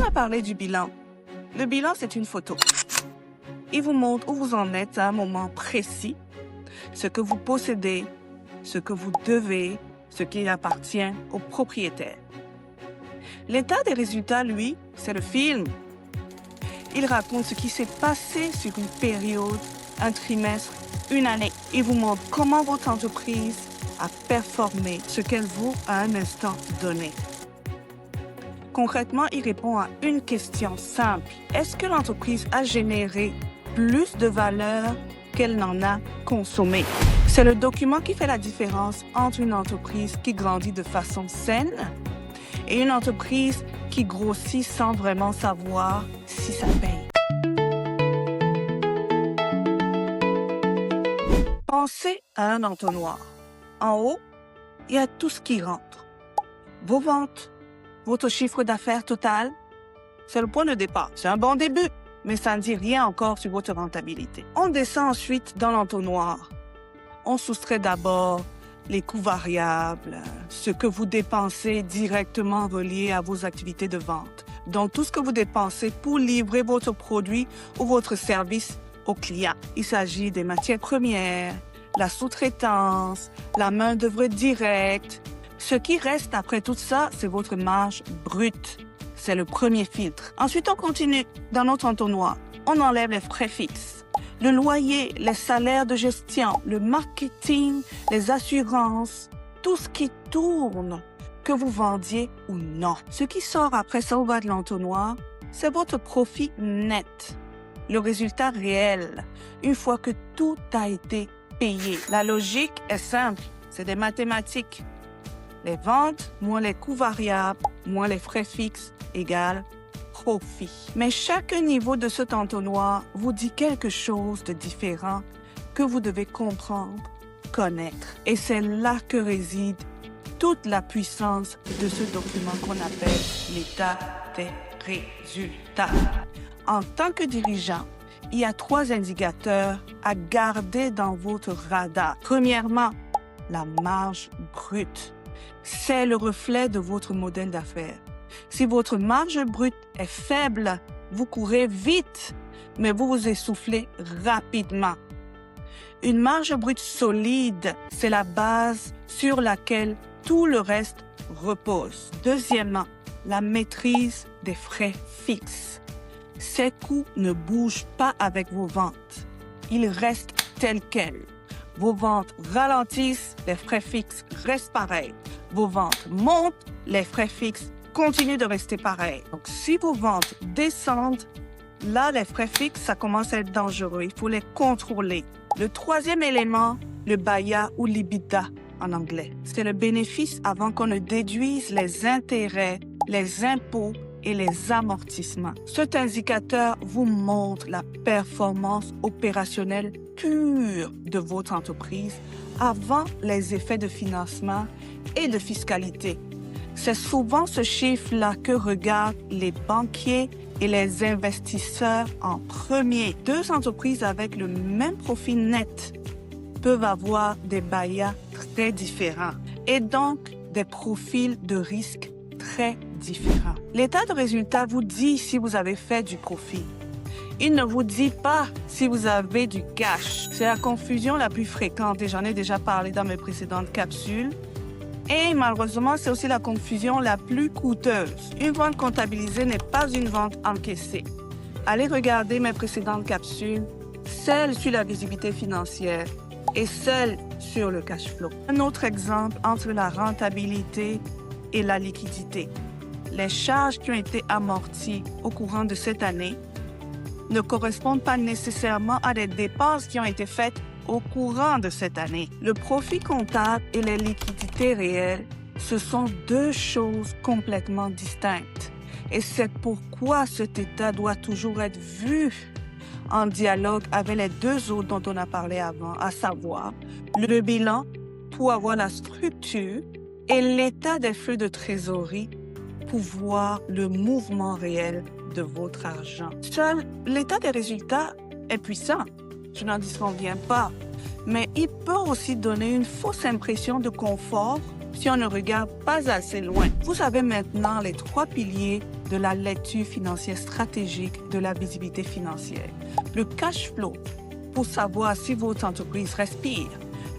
a parlé du bilan. Le bilan, c'est une photo. Il vous montre où vous en êtes à un moment précis, ce que vous possédez, ce que vous devez, ce qui appartient au propriétaire. L'état des résultats, lui, c'est le film. Il raconte ce qui s'est passé sur une période, un trimestre, une année. Il vous montre comment votre entreprise a performé ce qu'elle vaut à un instant donné. Concrètement, il répond à une question simple. Est-ce que l'entreprise a généré plus de valeur qu'elle n'en a consommé? C'est le document qui fait la différence entre une entreprise qui grandit de façon saine et une entreprise qui grossit sans vraiment savoir si ça paye. Pensez à un entonnoir. En haut, il y a tout ce qui rentre. Vos ventes, votre chiffre d'affaires total, c'est le point de départ. C'est un bon début, mais ça ne dit rien encore sur votre rentabilité. On descend ensuite dans l'entonnoir. On soustrait d'abord les coûts variables, ce que vous dépensez directement relié à vos activités de vente. Donc, tout ce que vous dépensez pour livrer votre produit ou votre service aux clients. Il s'agit des matières premières, la sous-traitance, la main-d'œuvre directe. Ce qui reste après tout ça, c'est votre marge brute. C'est le premier filtre. Ensuite, on continue dans notre entonnoir. On enlève les frais fixes. Le loyer, les salaires de gestion, le marketing, les assurances, tout ce qui tourne, que vous vendiez ou non. Ce qui sort après ça au bas de l'entonnoir, c'est votre profit net, le résultat réel, une fois que tout a été payé. La logique est simple, c'est des mathématiques. Les ventes moins les coûts variables moins les frais fixes égale profit. Mais chaque niveau de cet entonnoir vous dit quelque chose de différent que vous devez comprendre, connaître. Et c'est là que réside toute la puissance de ce document qu'on appelle l'état des résultats. En tant que dirigeant, il y a 3 indicateurs à garder dans votre radar. Premièrement, la marge brute. C'est le reflet de votre modèle d'affaires. Si votre marge brute est faible, vous courez vite, mais vous vous essoufflez rapidement. Une marge brute solide, c'est la base sur laquelle tout le reste repose. Deuxièmement, la maîtrise des frais fixes. Ces coûts ne bougent pas avec vos ventes. Ils restent tels quels. Vos ventes ralentissent, les frais fixes restent pareils. Vos ventes montent, les frais fixes continuent de rester pareils. Donc, si vos ventes descendent, là, les frais fixes, ça commence à être dangereux. Il faut les contrôler. Le troisième élément, le BAYA ou l'EBITDA en anglais. C'est le bénéfice avant qu'on ne déduise les intérêts, les impôts et les amortissements. Cet indicateur vous montre la performance opérationnelle pure de votre entreprise avant les effets de financement et de fiscalité. C'est souvent ce chiffre-là que regardent les banquiers et les investisseurs en premier. 2 entreprises avec le même profit net peuvent avoir des BAYA très différents et donc des profils de risque très différents. L'état de résultat vous dit si vous avez fait du profit. Il ne vous dit pas si vous avez du cash. C'est la confusion la plus fréquente et j'en ai déjà parlé dans mes précédentes capsules. Et malheureusement, c'est aussi la confusion la plus coûteuse. Une vente comptabilisée n'est pas une vente encaissée. Allez regarder mes précédentes capsules, celle sur la visibilité financière et celle sur le cash flow. Un autre exemple entre la rentabilité et la liquidité. Les charges qui ont été amorties au courant de cette année ne correspondent pas nécessairement à des dépenses qui ont été faites au courant de cette année. Le profit comptable et les liquidités réelles, ce sont 2 choses complètement distinctes. Et c'est pourquoi cet état doit toujours être vu en dialogue avec les 2 autres dont on a parlé avant, à savoir le bilan pour avoir la structure et l'état des flux de trésorerie pour voir le mouvement réel de votre argent. Seul l'état des résultats est puissant. Je n'en disconviens pas, mais il peut aussi donner une fausse impression de confort si on ne regarde pas assez loin. Vous avez maintenant les 3 piliers de la lecture financière stratégique de la visibilité financière. Le cash flow, pour savoir si votre entreprise respire.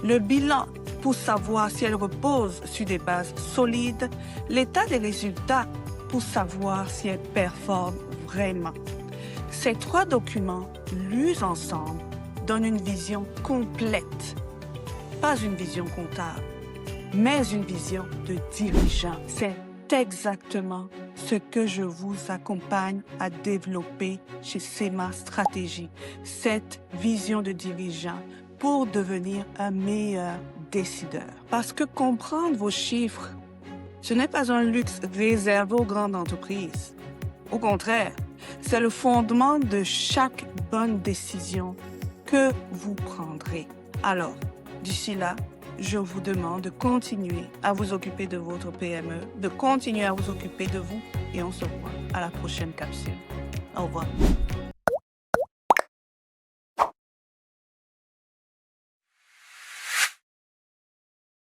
Le bilan, pour savoir si elle repose sur des bases solides. L'état des résultats, pour savoir si elle performe vraiment. Ces 3 documents, lus ensemble, donnent une vision complète. Pas une vision comptable, mais une vision de dirigeant. C'est exactement ce que je vous accompagne à développer chez SEMA Stratégie. Cette vision de dirigeant pour devenir un meilleur décideur. Parce que comprendre vos chiffres, ce n'est pas un luxe réservé aux grandes entreprises. Au contraire, c'est le fondement de chaque bonne décision que vous prendrez. Alors, d'ici là, je vous demande de continuer à vous occuper de votre PME, de continuer à vous occuper de vous et on se voit à la prochaine capsule. Au revoir.